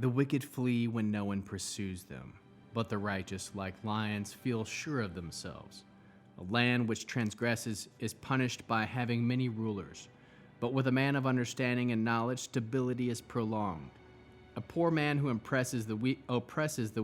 The wicked flee when no one pursues them, but the righteous, like lions, feel sure of themselves. A land which transgresses is punished by having many rulers, but with a man of understanding and knowledge, stability is prolonged. A poor man who oppresses the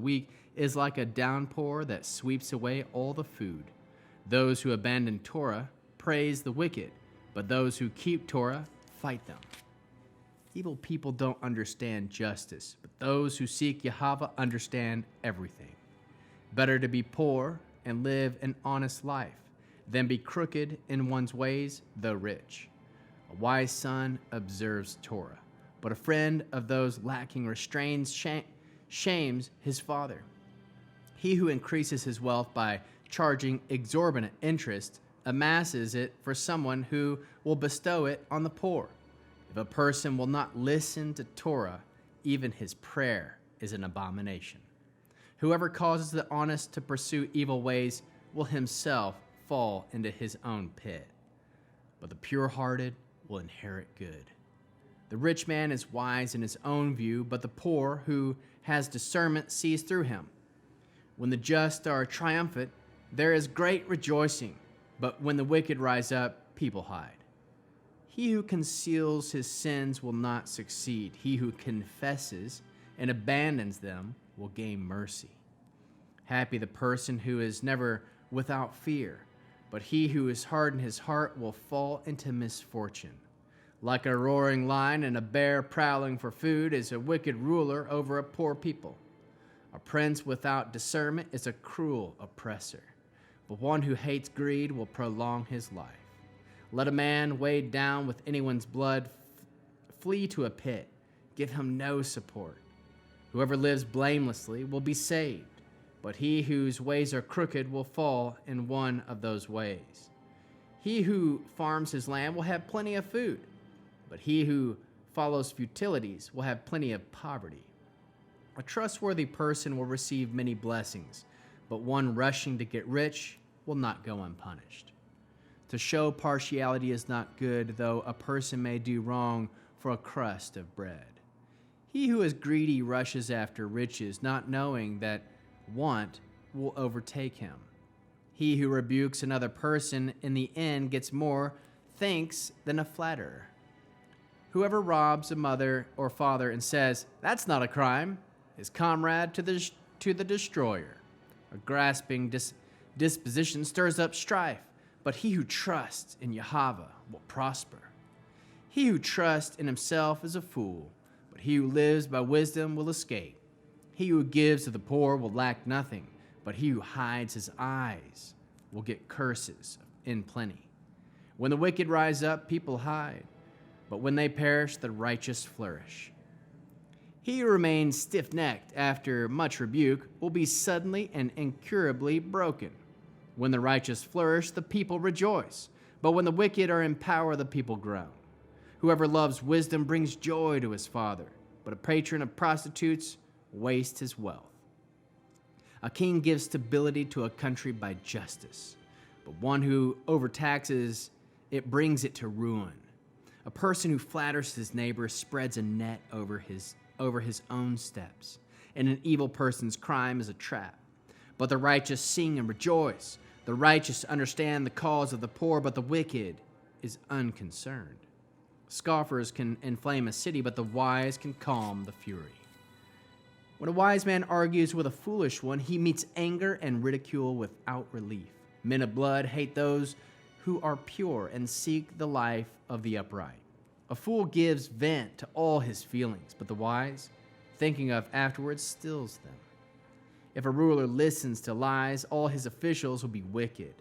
weak is like a downpour that sweeps away all the food. Those who abandon Torah praise the wicked, but those who keep Torah fight them. Evil people don't understand justice, but those who seek Yahweh understand everything. Better to be poor and live an honest life than be crooked in one's ways, though rich. A wise son observes Torah, but a friend of those lacking restraints shames his father. He who increases his wealth by charging exorbitant interest amasses it for someone who will bestow it on the poor. If a person will not listen to Torah, even his prayer is an abomination. Whoever causes the honest to pursue evil ways will himself fall into his own pit, but the pure-hearted will inherit good. The rich man is wise in his own view, but the poor who has discernment sees through him. When the just are triumphant, there is great rejoicing, but when the wicked rise up, people hide. He who conceals his sins will not succeed. He who confesses and abandons them will gain mercy. Happy the person who is never without fear, but he who is hard in his heart will fall into misfortune. Like a roaring lion and a bear prowling for food is a wicked ruler over a poor people. A prince without discernment is a cruel oppressor, but one who hates greed will prolong his life. Let a man weighed down with anyone's blood flee to a pit. Give him no support. Whoever lives blamelessly will be saved, but he whose ways are crooked will fall in one of those ways. He who farms his land will have plenty of food, but he who follows futilities will have plenty of poverty. A trustworthy person will receive many blessings, but one rushing to get rich will not go unpunished. To show partiality is not good, though a person may do wrong for a crust of bread. He who is greedy rushes after riches, not knowing that want will overtake him. He who rebukes another person in the end gets more thanks than a flatterer. Whoever robs a mother or father and says, "That's not a crime," is comrade to the destroyer. A grasping disposition stirs up strife, but he who trusts in Yahweh will prosper. He who trusts in himself is a fool, but he who lives by wisdom will escape. He who gives to the poor will lack nothing, but he who hides his eyes will get curses in plenty. When the wicked rise up, people hide, but when they perish, the righteous flourish. He who remains stiff-necked after much rebuke will be suddenly and incurably broken. When the righteous flourish, the people rejoice, but when the wicked are in power, the people groan. Whoever loves wisdom brings joy to his father, but a patron of prostitutes wastes his wealth. A king gives stability to a country by justice, but one who overtaxes it brings it to ruin. A person who flatters his neighbor spreads a net over his own steps, and an evil person's crime is a trap. But the righteous sing and rejoice. The righteous understand the cause of the poor, but the wicked is unconcerned. Scoffers can inflame a city, but the wise can calm the fury. When a wise man argues with a foolish one, he meets anger and ridicule without relief. Men of blood hate those who are pure and seek the life of the upright. A fool gives vent to all his feelings, but the wise, thinking of afterwards, stills them. If a ruler listens to lies, all his officials will be wicked.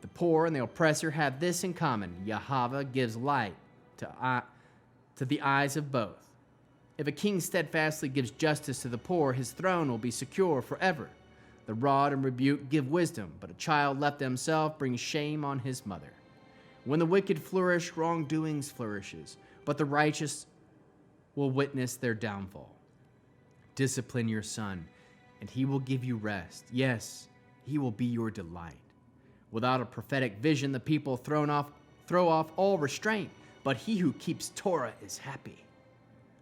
The poor and the oppressor have this in common: Yahweh gives light to the eyes of both. If a king steadfastly gives justice to the poor, his throne will be secure forever. The rod and rebuke give wisdom, but a child left to himself brings shame on his mother. When the wicked flourish, wrongdoings flourishes, but the righteous will witness their downfall. Discipline your son, and he will give you rest. Yes, he will be your delight. Without a prophetic vision, the people throw off all restraint, but he who keeps Torah is happy.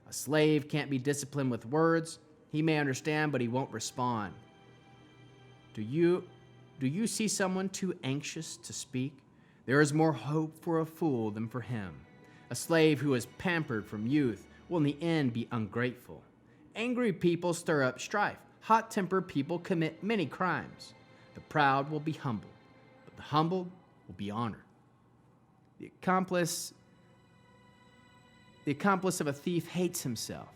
A slave can't be disciplined with words. He may understand, but he won't respond. Do you see someone too anxious to speak? There is more hope for a fool than for him. A slave who is pampered from youth will in the end be ungrateful. Angry people stir up strife. Hot-tempered people commit many crimes. The proud will be humbled, but the humbled will be honored. The accomplice of a thief hates himself.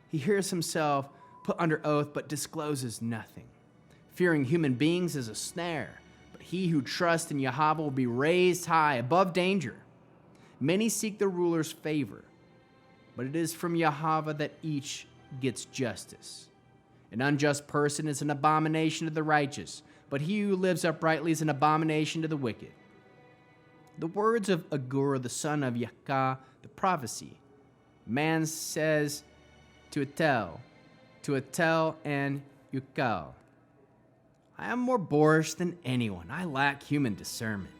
He hears himself put under oath but discloses nothing. Fearing human beings is a snare, but he who trusts in Yahweh will be raised high above danger. Many seek the ruler's favor, but it is from Yahweh that each gets justice. An unjust person is an abomination to the righteous, but he who lives uprightly is an abomination to the wicked. The words of Agur, the son of Yakah, the prophecy. Man says to Atel and Yukal, I am more boorish than anyone. I lack human discernment.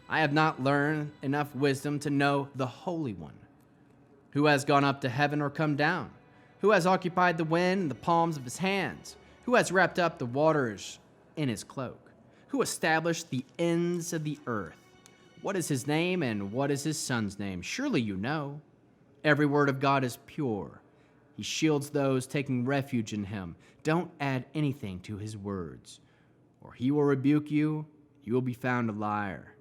I have not learned enough wisdom to know the Holy One. Who has gone up to heaven or come down? Who has occupied the wind in the palms of his hands? Who has wrapped up the waters in his cloak? Who established the ends of the earth? What is his name and what is his son's name? Surely you know. Every word of God is pure. He shields those taking refuge in him. Don't add anything to his words, or he will rebuke you. You will be found a liar.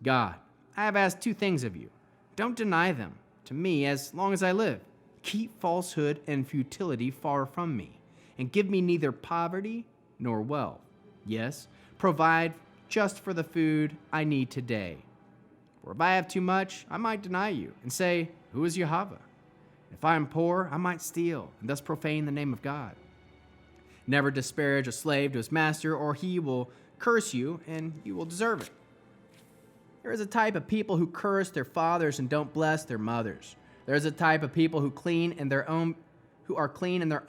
God, I have asked two things of you. Don't deny them to me as long as I live. Keep falsehood and futility far from me, and give me neither poverty nor wealth. Yes, provide just for the food I need today. For if I have too much, I might deny you and say, who is Yahweh? If I am poor, I might steal and thus profane the name of God. Never disparage a slave to his master, or he will curse you and you will deserve it. There is a type of people who curse their fathers and don't bless their mothers. There is a type of people who are clean in their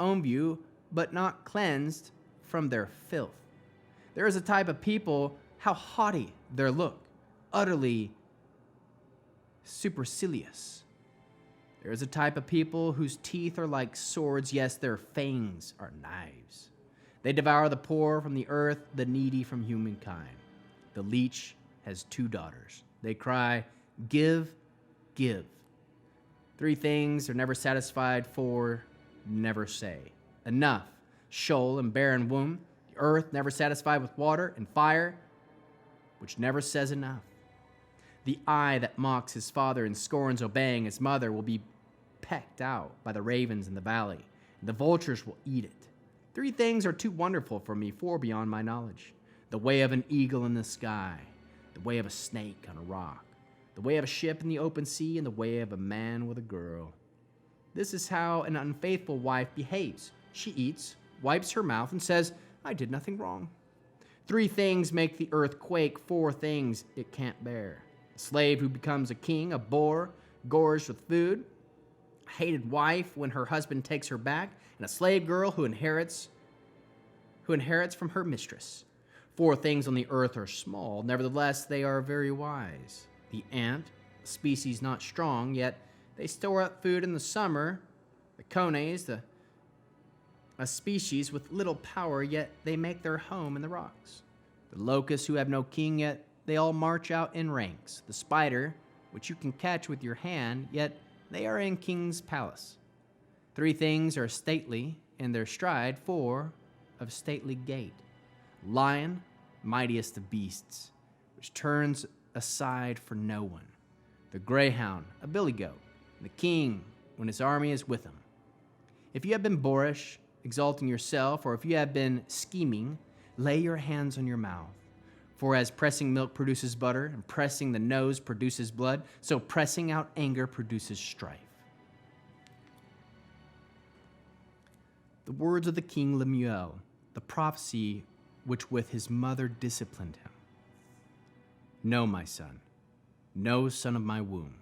own view, but not cleansed from their filth. There is a type of people, how haughty their look, utterly supercilious. There is a type of people whose teeth are like swords, yes, their fangs are knives. They devour the poor from the earth, the needy from humankind. The leech has two daughters. They cry, give, give. Three things are never satisfied, four never say. Enough, Sheol and barren womb, the earth never satisfied with water, and fire, which never says enough. The eye that mocks his father and scorns obeying his mother will be pecked out by the ravens in the valley, and the vultures will eat it. Three things are too wonderful for me, four beyond my knowledge. The way of an eagle in the sky, the way of a snake on a rock, the way of a ship in the open sea, and the way of a man with a girl. This is how an unfaithful wife behaves. She eats, wipes her mouth, and says, I did nothing wrong. Three things make the earth quake, four things it can't bear. A slave who becomes a king, a boar, gorged with food, a hated wife when her husband takes her back, and a slave girl who inherits from her mistress. Four things on the earth are small, nevertheless they are very wise. The ant, a species not strong, yet they store up food in the summer. The cones, a species with little power, yet they make their home in the rocks. The locusts who have no king, yet they all march out in ranks. The spider, which you can catch with your hand, yet they are in king's palace. Three things are stately in their stride, four of stately gait. Lion, mightiest of beasts, which turns aside for no one. The greyhound, a billy goat, and the king when his army is with him. If you have been boorish, exalting yourself, or if you have been scheming, lay your hands on your mouth. For as pressing milk produces butter, and pressing the nose produces blood, so pressing out anger produces strife. The words of the king Lemuel, the prophecy which with his mother disciplined him. No, my son, no son of my womb,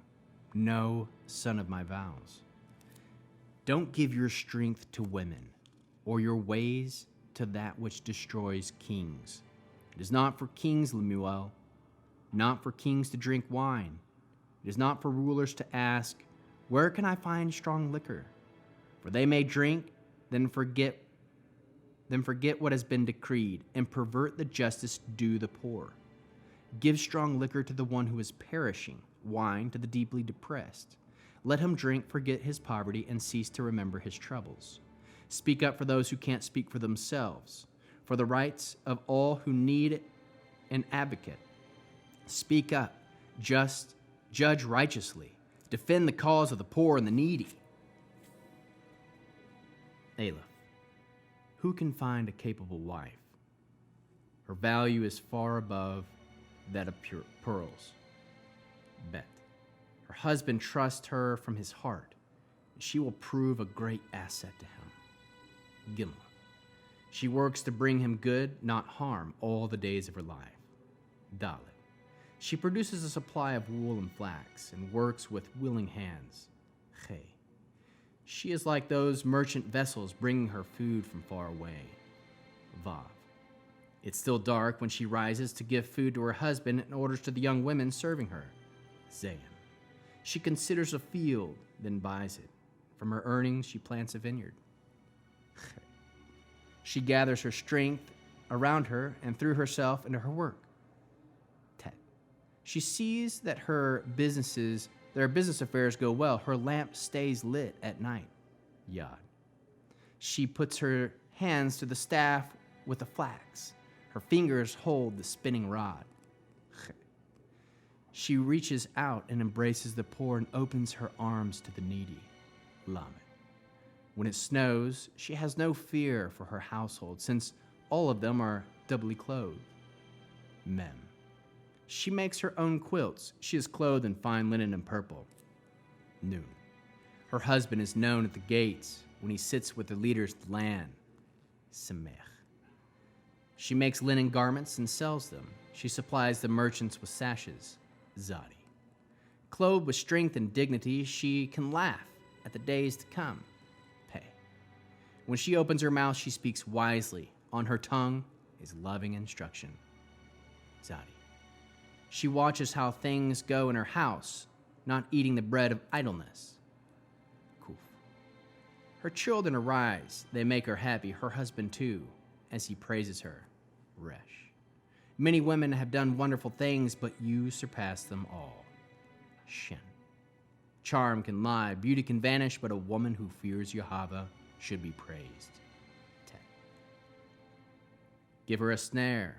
no son of my vows. Don't give your strength to women, or your ways to that which destroys kings. It is not for kings, Lemuel, not for kings to drink wine. It is not for rulers to ask, where can I find strong liquor? For they may drink, then forget what has been decreed, and pervert the justice due the poor. Give strong liquor to the one who is perishing, wine to the deeply depressed. Let him drink, forget his poverty, and cease to remember his troubles. Speak up for those who can't speak for themselves, for the rights of all who need an advocate. Speak up, judge righteously, defend the cause of the poor and the needy. Aleph. Who can find a capable wife? Her value is far above that of pearls. Bet. Her husband trusts her from his heart. She will prove a great asset to him. Gimel. She works to bring him good, not harm, all the days of her life. Dalet. She produces a supply of wool and flax and works with willing hands. Chay. She is like those merchant vessels bringing her food from far away. Vav. It's still dark when she rises to give food to her husband and orders to the young women serving her. Zayin. She considers a field, then buys it. From her earnings, she plants a vineyard. Chay. She gathers her strength around her and threw herself into her work. Tet. She sees that their business affairs go well. Her lamp stays lit at night. Yod. She puts her hands to the staff with the flax. Her fingers hold the spinning rod. She reaches out and embraces the poor and opens her arms to the needy. Lamed. When it snows, she has no fear for her household, since all of them are doubly clothed. Mem. She makes her own quilts. She is clothed in fine linen and purple. Nun. Her husband is known at the gates when he sits with the leaders of the land. Semech. She makes linen garments and sells them. She supplies the merchants with sashes. Zadi. Clothed with strength and dignity, she can laugh at the days to come. Pei. When she opens her mouth, she speaks wisely. On her tongue is loving instruction. Zadi. She watches how things go in her house, not eating the bread of idleness. Kuf. Her children arise. They make her happy, her husband too, as he praises her. Resh. Many women have done wonderful things, but you surpass them all. Shin. Charm can lie, beauty can vanish, but a woman who fears Yahweh should be praised. Tet. Give her a snare.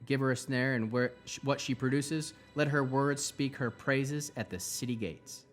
Give her a snare, and what she produces, let her words speak her praises at the city gates.